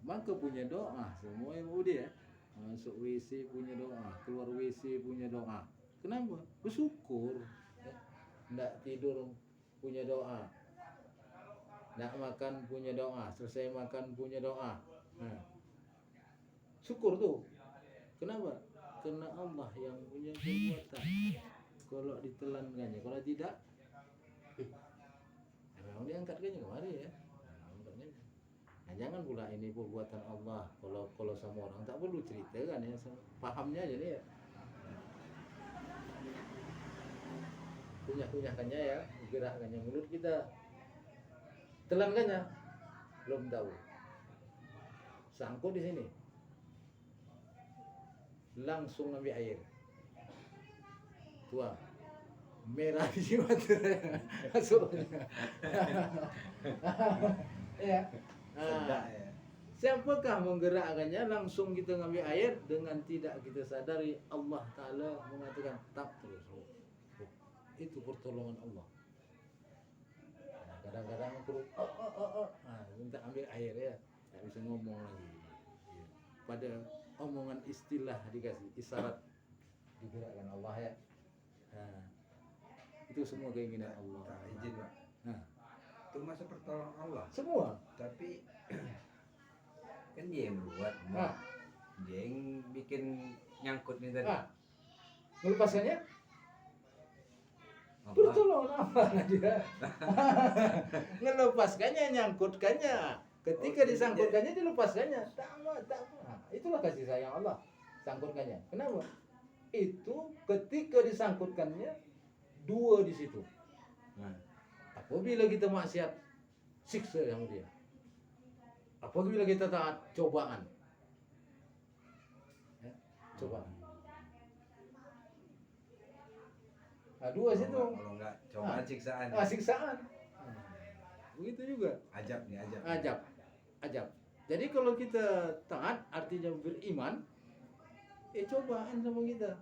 Maka punya doa, semua ibu dia. Masuk WC punya doa, keluar WC punya doa. Kenapa? Bersyukur. Nggak tidur punya doa. Nggak makan punya doa, selesai makan punya doa. Syukur tuh. Kenapa? Karena Allah yang punya perbuatan. Kalau ditelankannya, kalau tidak, memang diangkatkannya kemari ya. Nah, jangan pula ini perbuatan Allah. Kalau sama orang tak perlu ceritakan ya, pahamnya aja nih ya. Kunyah-kunyahkannya ya, gerakkannya mulut kita. Telankannya belum tahu. Sangkut di sini. Langsung ambil air. Tuang. Merah di mata. Masuk. Ya. Sedap ya. Siapakah menggerakkannya? Langsung kita ngambil air dengan tidak kita sadari Allah Ta'ala mengatakan tak terus. Itu pertolongan Allah. Nah, kadang-kadang perlu minta ambil air ya, tak bisa ngomong lagi. Ya. Pada omongan istilah dikasih isyarat digerakkan Allah ya. Nah, itu semua keinginan Allah. Tak izin Pak. Nah, Itu masa pertolongan Allah. semua. Tapi kan dia yang buat, dia yang bikin nyangkut nih tadi. Melepaskannya Allah. pertolongan Allah dia. Melepaskannya, nyangkutkannya. Ketika disangkutkannya, dilepaskannya. Tak apa. Itulah kasih sayang Allah. sangkutkannya. Kenapa? Itu ketika disangkutkannya dua di situ. Nah, Apabila kita maksiat, siksa yang dia. Apabila kita taat, cobaan. Ya, cobaan. Nah, dua situ. kalau enggak cobaan siksaan. Siksaan. Begitu juga. Ajab nih, ajab. Ajab. Jadi kalau kita taat artinya beriman, cobaan sama kita.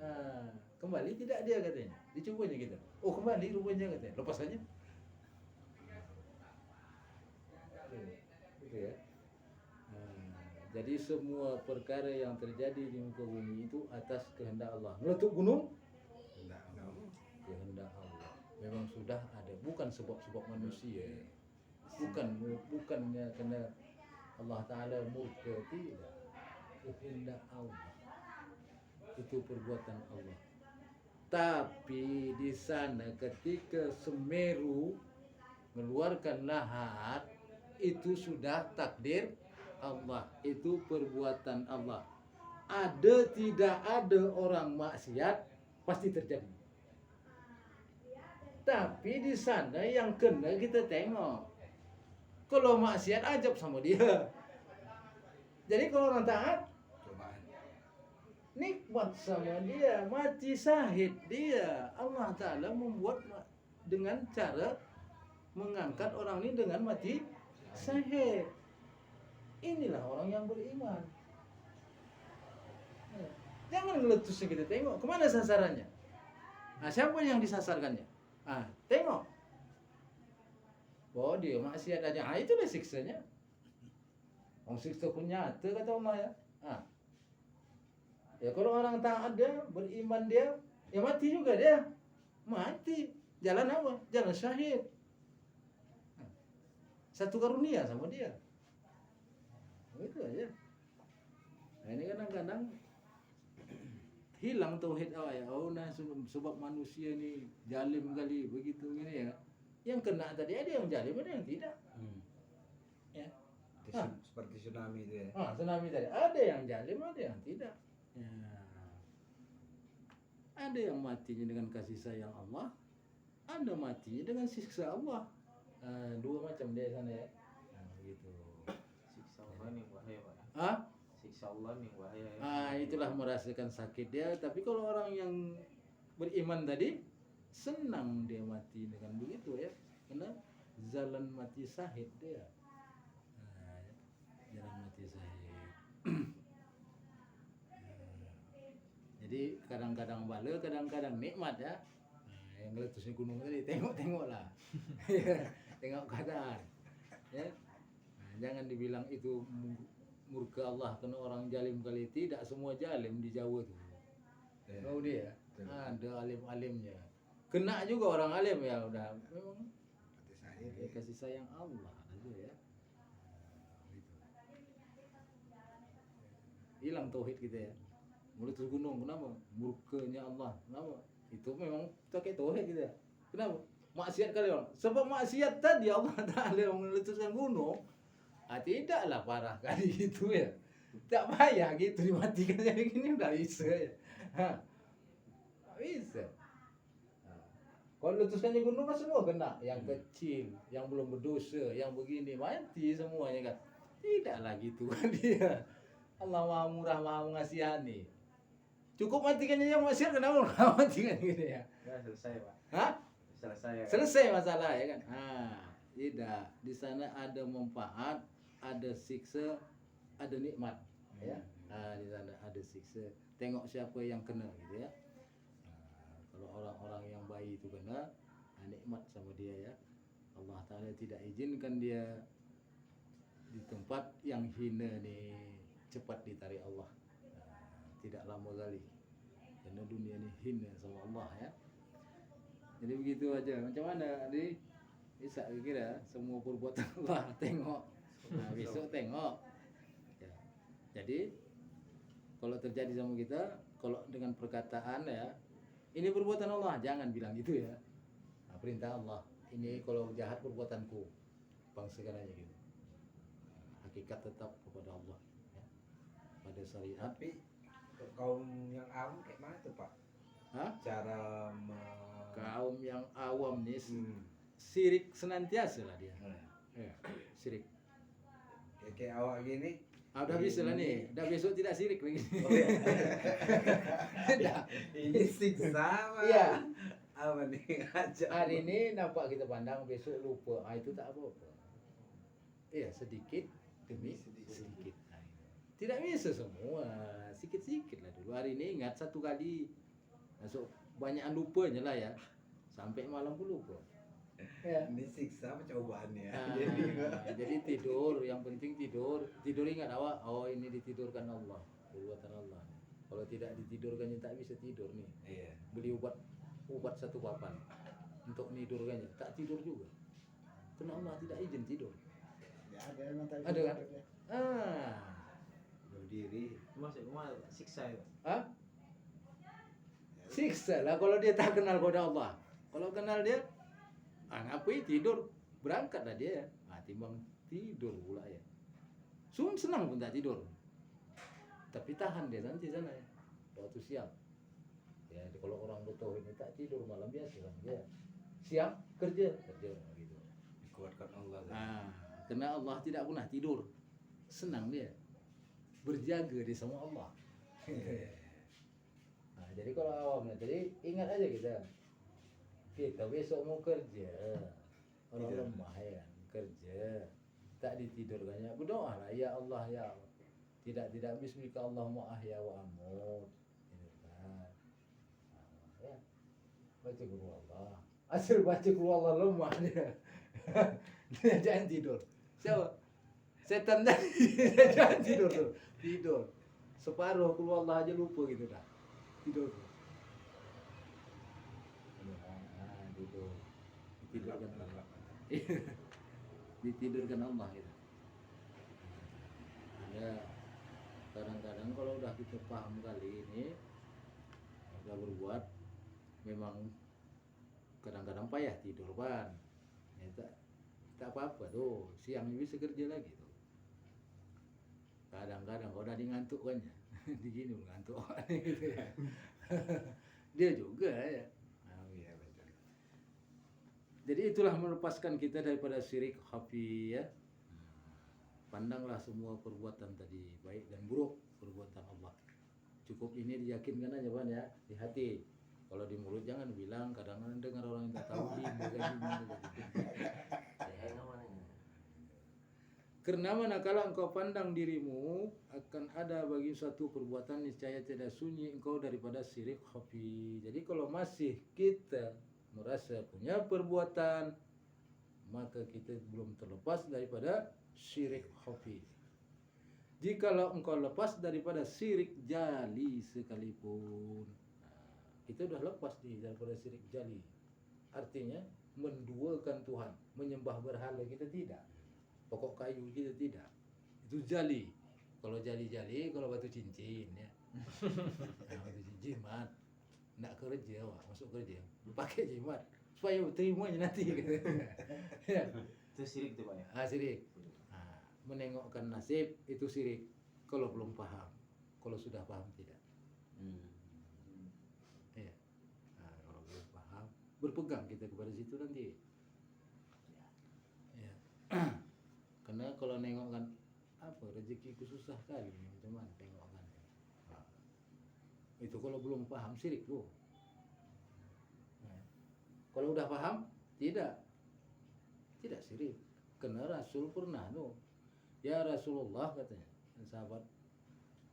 Nah, kembali tidak dia katanya. Dicobanya kita. Oh, kembali rupanya katanya. Lepas saja. Gitu ya. Jadi semua perkara yang terjadi di muka bumi itu atas kehendak Allah. Meletup gunung, kehendak Allah. Memang sudah ada, bukan sebab-sebab manusia. Bukannya karena Allah Ta'ala murka, tidak. Kehendak Allah. Itu perbuatan Allah. Tapi di sana ketika Semeru mengeluarkan lahat, itu sudah takdir Allah, itu perbuatan Allah. Ada tidak ada orang maksiat pasti terjadi. Tapi di sana yang kena kita tengok. Kalau maksiat ajab sama dia. Jadi kalau orang taat, Cobaan. nikmat sama dia, mati syahid dia. Allah Ta'ala membuat dengan cara mengangkat orang ini dengan mati syahid. Inilah orang yang beriman. Jangan ngeletusnya kita tengok kemana sasarannya. Nah, siapa yang disasarkannya? Tengok. Oh, dia maksiat aja. Itulah siksanya. Siksa pun nyata kata Allah ya. Ya kalau orang taat dia, beriman dia, ya mati juga dia. Mati. Jalan apa? Jalan syahid. Satu karunia sama dia. Itu aja. Nah, ini kadang-kadang hilang tauhid awal ya. Sebab manusia ni jalim kali begitu gini ya. Yang kena tadi ada yang jalim, ada yang tidak. Ya. Seperti tsunami itu ya. Tsunami tadi ada yang jalim, ada yang tidak. Ya. Ada yang matinya dengan kasih sayang Allah, ada matinya dengan siksa Allah. Dua macam dia sana ya. Begitu. Siksa Allah nih bahaya Pak. Siksa Allah nih bahaya. Itulah merasakan sakit dia. Tapi kalau orang yang beriman tadi senang dia mati dengan begitu ya, karena jalan mati syahid dia. Jalan mati syahid. Jadi kadang-kadang bala, kadang-kadang nikmat ya. Yang meletusnya gunung tadi, tengok-tengoklah. Tengok keadaan. Ya. Jangan dibilang itu murka Allah karena orang jalim kali. Tidak semua jalim di Jawa tuh. Tahu dia. Ada alim-alimnya. Kena juga orang alim ya udah. Memang kasih sayang Allah aja ya. Gitu. Hilang tauhid kita ya. Meletus gunung, kenapa? Murkanya Allah, kenapa? Itu memang pakai tauhid kita. Kenapa? Maksiat kali orang. Sebab maksiat tadi Allah Ta'ala meletuskan gunung. Tidaklah parah kali itu ya. Tak payah gitu dimatikan jadi gini udah bisa ya. Tak bisa. Kalau letuskannya gunung kan semua kena. Yang kecil, yang belum berdosa, yang begini mati semuanya kan. Tidaklah gitu kan dia. Allah Maha Murah, Maha Mengasihani. Cukup matikannya yang maksiat, kenapa enggak matikan gitu ya? Ya selesai Pak. Selesai. Ya. Selesai masalah ya kan? Tidak. Di sana ada manfaat, ada siksa, ada nikmat ya. Di sana ada siksa. Tengok siapa yang kena gitu ya. Kalau orang-orang yang baik itu kena, nikmat sama dia ya. Allah Ta'ala tidak izinkan dia di tempat yang hina nih cepat ditarik Allah. Tidak lama kali karena dunia ini hina sama Allah ya. Jadi begitu aja. Macam mana Adi? Bisa kira semua perbuatan Allah tengok. Besok tengok ya. Jadi kalau terjadi sama kita, kalau dengan perkataan ya, ini perbuatan Allah, jangan bilang gitu ya. Perintah Allah, ini kalau jahat perbuatanku, bangsakan aja gitu. Hakikat tetap kepada Allah ya. Pada syariat. Tapi Untuk kaum yang awam kayak mana tuh Pak? Hah? Cara Kaum yang awam nih Hmm. sirik senantiasa lah dia. Nah, Ya, sirik. kayak awak gini. Udah bisa lah nih, udah besok tidak sirik lagi. Oh, iya. Ini siksa Pak. Iya. Apa nih aja? Hari ini nampak kita pandang, besok lupa. Itu tak apa-apa. Iya, sedikit demi sedikit. Nah, itu. Tidak bisa semua, sikit-sikit lah dulu. Hari ini ingat satu kali, masuk banyakan lupanya lah ya. Sampai malam pun lupa. Ya. Ini siksa apa cobaannya? Jadi tidur, yang penting tidur. Tidur ingat awak, oh ini ditidurkan Allah, perbuatan Allah. Kalau tidak ditidurkannya tak bisa tidur nih. Iya. Beli obat satu papan untuk nidurkannya, tak tidur juga. Karena Allah tidak izin tidur. Ya ada emang tadi. Ada kan? Berdiri. Masuk rumah siksa itu. Hah? Siksa lah kalau dia tak kenal kepada Allah. Kalau kenal dia, ngapain tidur? Berangkatlah dia. Timbang tidur pula ya. Senang pun tak tidur. Tapi tahan dia nanti sana ya. Waktu siang. Ya kalau orang betul ini tak tidur malam biasa kan dia. Siang kerja gitu. Dikuatkan Allah. Karena Allah tidak pernah tidur. Senang dia. Berjaga di sama Allah. Jadi kalau awamnya, jadi ingat aja kita besok mau kerja, orang lemah ya kerja, tak ditidurkannya, berdoa lah ya Allah ya Allah. Tidak bismika Allahumma ahya wa amut, gitu kan. Ya. Baca qul Allah, asal baca qul Allah lemah dia. Dia jangan tidur. Siapa? Setan tadi jangan tidur tuh, tidur. Separuh qul Allah aja lupa gitu dah. Tidur. Tidur. Ditidurkan Allah. Ditidurkan Allah gitu. Ya, kadang-kadang kalau udah kita paham kali ini, udah berbuat, memang kadang-kadang payah tidur kan. Ya, tak apa-apa tuh, siangnya bisa kerja lagi tuh. Kadang-kadang kalau udah ngantuk kan ya. Begini ngantuk gitu ya. Dia juga ya. Iya betul. Jadi itulah melepaskan kita daripada syirik khafi ya. Pandanglah semua perbuatan tadi baik dan buruk perbuatan Allah. Cukup ini diyakinkan aja Pan ya di hati. Kalau di mulut jangan bilang, kadang-kadang dengar orang yang tak tahu Karena manakala engkau pandang dirimu akan ada bagi suatu perbuatan niscaya tidak sunyi engkau daripada syirik khafi. Jadi kalau masih kita merasa punya perbuatan, maka kita belum terlepas daripada syirik khafi. Jikalau engkau lepas daripada syirik jali sekalipun, kita sudah lepas daripada syirik jali. Artinya menduakan Tuhan, menyembah berhala kita tidak. Pokok kayu kita tidak. Itu jali. Kalau jali-jali, kalau batu cincin ya. Batu cincin mat. Nak kerja, masuk kerja. Pakai jimat supaya terimanya nanti. Ya. Itu syirik tuh Pak ya. Syirik. Menengokkan nasib itu syirik. Kalau belum paham. Kalau sudah paham tidak. Ya. Kalau belum paham, berpegang kita kepada situ nanti. Ya. Karena kalau nengokkan apa rezekiku susah kali, macam mana tengokkan. Itu kalau belum paham syirik tuh. Kalau udah paham tidak syirik. Karena Rasul pernah tuh, ya Rasulullah katanya, sahabat,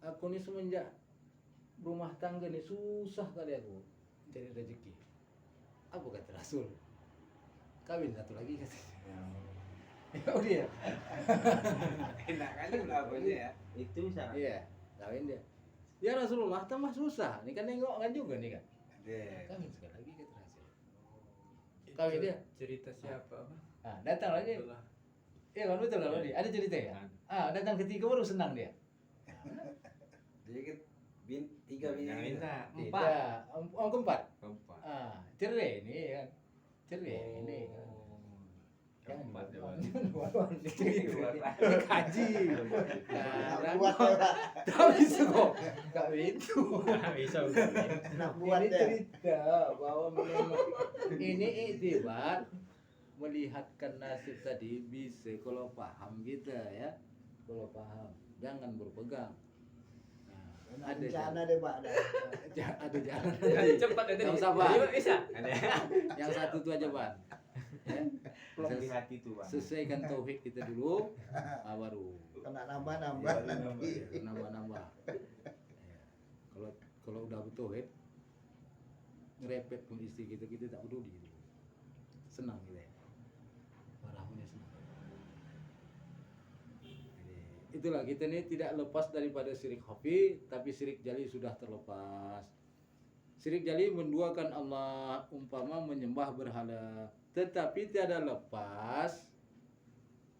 aku nih semenjak rumah tangga nih susah kali aku cari rezeki. Apa kata Rasul? Kawin satu lagi katanya. Ya udah. Enak kali melakukannya ya. Itu bisa. Iya, kawin dia. Ya Rasulullah tambah susah. Ini kan nengok kan juga nih kan. Kawin sekali lagi kata Rasul. Kawin dia. Cerita siapa Pak? Datang lagi. Iya kan betul kalau dia. Ada cerita ya? Datang ketiga baru senang dia. Dia kan tiga bini. Minta Tidak, keempat. Keempat. Cerai ini kan. Cerai ini kan. Keempat ya, Bang. Kaji. Nah, Buat ya, Pak. tak bisa kok. Gak itu. Bisa bukan? Nak buat Ini ya. cerita bahwa memang ini iktibar melihatkan nasib tadi bisa kalau paham kita ya. Kalau paham, jangan berpegang. Nah, ada Bencana deh, Pak. Dah. ada jalan Jadi tadi. cepat ya tadi. Yang sabar. Iya, bisa. Ada. Yang satu tuh aja, Ban. Ya. Plong di hati tuh, Bang. Selesaikan tauhid kita dulu, baru Kena nambah-nambah Iya, nanti. nambah-nambah. Ya. Kalau kalau udah bertauhid, ngerepet pun istri kita tak peduli. Senang kita ya. Parahnya senang. Jadi, itulah kita ini tidak lepas daripada syirik khafi, tapi syirik jali sudah terlepas. Syirik jali menduakan Allah umpama menyembah berhala, tetapi tiada lepas,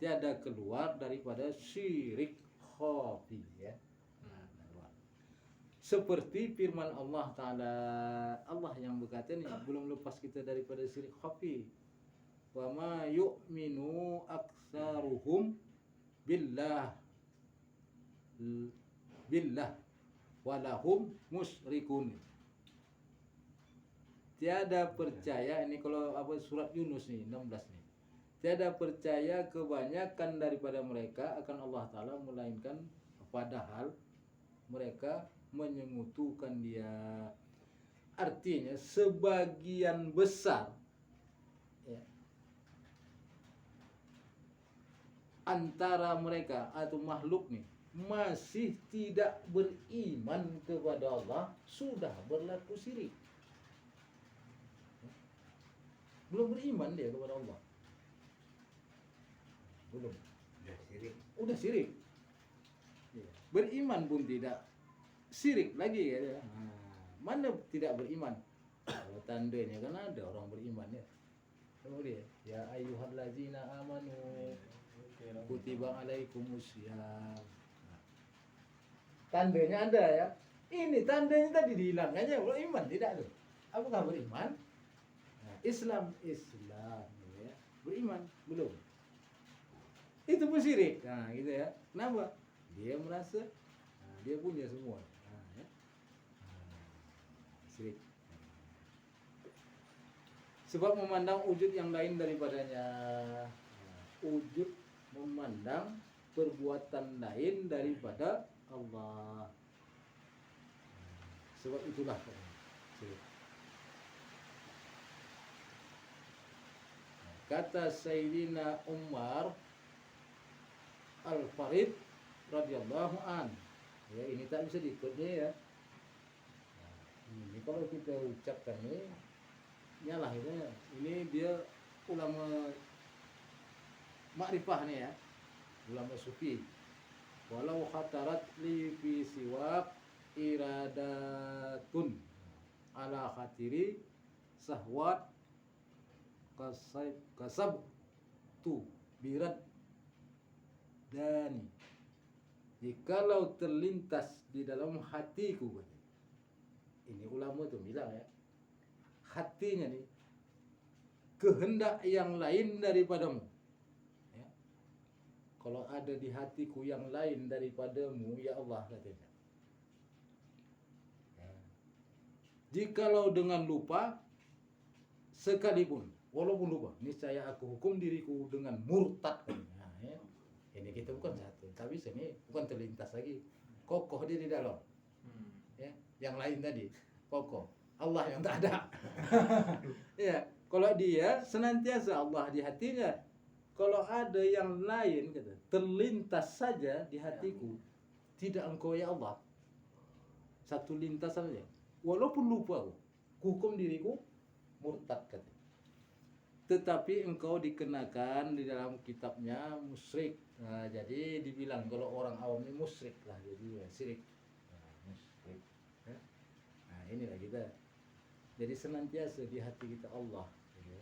tiada keluar daripada syirik khafi ya. Nah, seperti firman Allah Ta'ala, Allah yang berkata nih, belum lepas kita daripada syirik khafi. Wa ma yu'minu aktsaruhum billah walahum musyrikun. Tiada percaya, ini kalau apa surat Yunus nih 16 nih. Tiada percaya kebanyakan daripada mereka akan Allah Ta'ala, melainkan padahal mereka menyekutukan Dia. Artinya sebagian besar ya, antara mereka atau makhluk nih masih tidak beriman kepada Allah, sudah berlaku syirik. Belum beriman dia kepada Allah. Belum. Udah syirik. Ya. Beriman pun tidak, syirik lagi ya. Mana tidak beriman? Kalau tandanya kan ada orang beriman ya. Tahu dia, ya ayyuhallazina amanu kutiba alaikumusiyam. Tandanya ada ya. Ini tandanya tadi dihilangkannya, kalau iman tidak ada. Apakah beriman? Nah, Islam ya. Beriman belum. Itu pun syirik. Nah, gitu ya. Kenapa? Dia merasa dia punya semua. Nah, ya. Syirik. Sebab memandang wujud yang lain daripadanya. Wujud memandang perbuatan lain daripada Allah. Sebab itulah syirik. Kata Sayyidina Umar Al-Farid radhiyallahu an. Ya, ini tak bisa diikutnya ya. Ini kalau kita ucapkan ini nyalah itu ya. Ini dia ulama makrifah nih ya. Ulama sufi. Walau khatarat li fi siwak iradatun ala khatiri sahwat kasab tu birat dani. Jikalau terlintas di dalam hatiku, ini ulama tuh bilang ya, hatinya nih kehendak yang lain daripadamu. Ya. Kalau ada di hatiku yang lain daripadamu, ya Allah katanya. Ya. Jikalau dengan lupa sekalipun, walaupun lupa, niscaya aku hukum diriku dengan murtad. Nah, ya. Ini kita bukan satu, tapi sini bukan terlintas lagi, kokoh dia di dalam. Ya, yang lain tadi kokoh, Allah yang tak ada. Ya, kalau dia senantiasa Allah di hatinya. Kalau ada yang lain kata, terlintas saja di hatiku, tidak engkau ya Allah. Satu lintas saja, walaupun lupa aku, hukum diriku murtad kata. Tetapi engkau dikenakan di dalam kitabnya musyrik. Nah, jadi dibilang kalau orang awam ini musyrik lah, jadi ya, syirik. Nah, musyrik. Ya. Nah, inilah kita. Jadi senantiasa di hati kita Allah. Ya.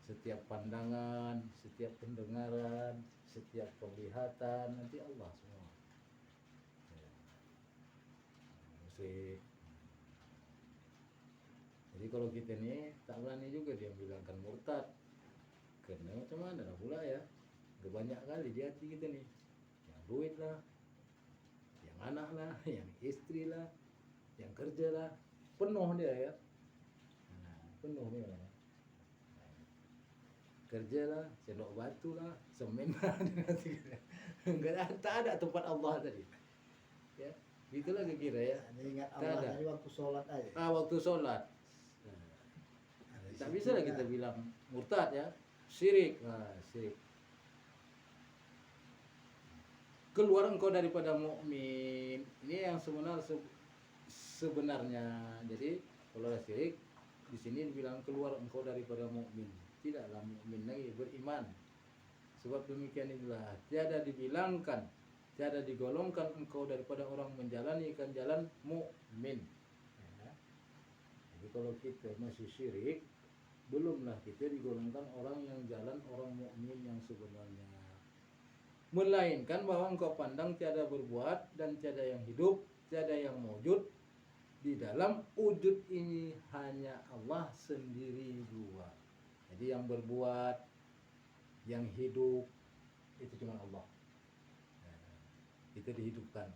Setiap pandangan, setiap pendengaran, setiap penglihatan, nanti Allah semua. Ya. Musyrik. Jadi kalau kita ini tak berani juga dia bilangkan murtad, karena macam mana lah pula ya, banyak kali di hati kita nih, yang duit lah, yang anak lah, yang istri lah, yang kerja lah, penuh dia ya. Penuh dia ya. Kerja lah, cendok batu lah, semen lah, tak ada tempat Allah tadi. Ya, gitulah kira ya. Ada ingat Tak Allah ada. tadi waktu sholat aja. Waktu sholat, Ada tak situ bisa lah kita kan. bilang murtad ya, syirik. Syirik. Keluar engkau daripada mukmin. Ini yang sebenarnya. Jadi kalau syirik di sini dibilang keluar engkau daripada mukmin. Tidaklah mukmin lagi, beriman. Sebab demikian itulah tiada dibilangkan, tiada digolongkan engkau daripada orang menjalani kan jalan mukmin. Ya. Jadi kalau kita masih syirik, belumlah kita digolongkan orang yang jalan orang mukmin yang sebenarnya. Melainkan bahwa engkau pandang tiada berbuat dan tiada yang hidup, tiada yang mewujud. Di dalam wujud ini hanya Allah sendiri dua. Jadi yang berbuat, yang hidup itu cuma Allah. Itu dihidupkan.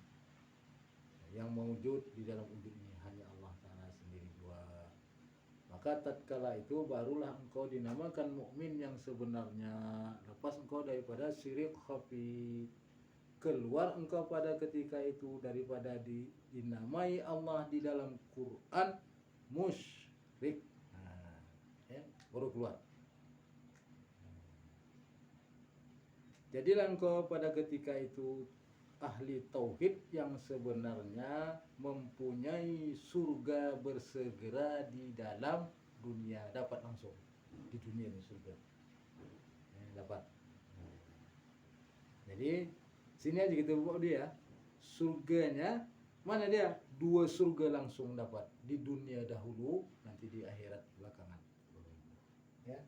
Yang mewujud di dalam wujud ini hanya Allah Ta'ala sendiri dua. Maka tatkala itu barulah engkau dinamakan mukmin yang sebenarnya. Lepas engkau daripada syirik khafi, keluar engkau pada ketika itu daripada dinamai Allah di dalam Quran musyrik. Ya, baru keluar. Jadilah engkau pada ketika itu ahli tauhid yang sebenarnya mempunyai surga bersegera di dalam dunia, dapat langsung di dunia ini surga. Dapat. Jadi sini aja kita buat dia surganya mana dia? Dua surga langsung dapat di dunia dahulu, nanti di akhirat belakangan. Ya.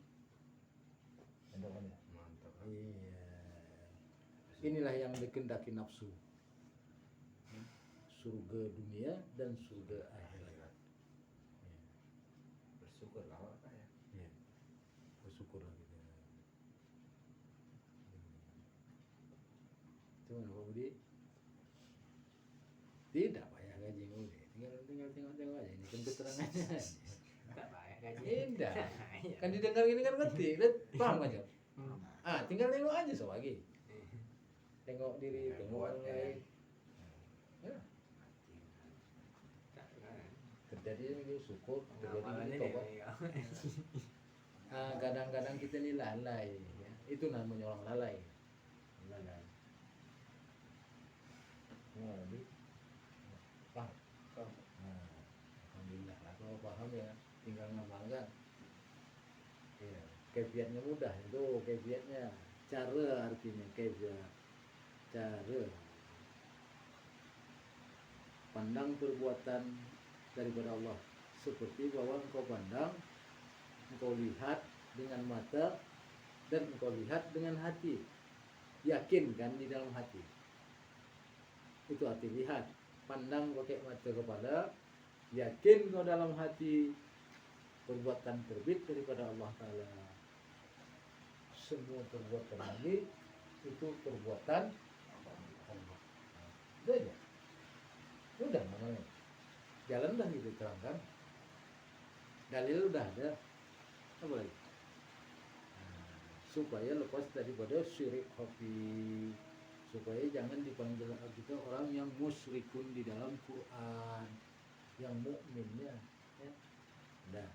Mantap. Iya. Inilah yang dikehendaki nafsu. Surga dunia dan surga akhirat. Bersyukurlah Pak ya. Ya. Bersyukurlah kita. Cuman Pak Budi tidak payah gaji Budi. Tinggal tengok aja ini kan keterangannya. Tak payah gaji. Tidak. Kan didengar ini kan ngerti, paham kan? Tinggal tengok aja lagi. Tengok diri, tengok orang lain. Ya. Terjadi ini syukur, terjadi ini tobat. Kadang-kadang kita ini lalai. Ya. Itu namanya orang lalai. Lalai. Paham? Alhamdulillah lah kalau paham ya, tinggal ngamalkan. Ya. Kefiatnya mudah itu, kefiatnya. Cara artinya kefiat. Cara pandang perbuatan daripada Allah seperti bahwa engkau pandang, engkau lihat dengan mata dan engkau lihat dengan hati. Yakin kan di dalam hati. Itu arti lihat. Pandang pakai mata kepala, yakin kau dalam hati perbuatan terbit daripada Allah Ta'ala. Semua perbuatan lagi itu perbuatan Allah. Udah aja. Udah namanya. Jalan dah gitu terangkan. Dalil udah ada. Apa lagi? Supaya lepas daripada syirik khafi. Supaya jangan dipanggil kita orang yang musyrikun di dalam Quran. Yang mukminnya. Ya. Udah.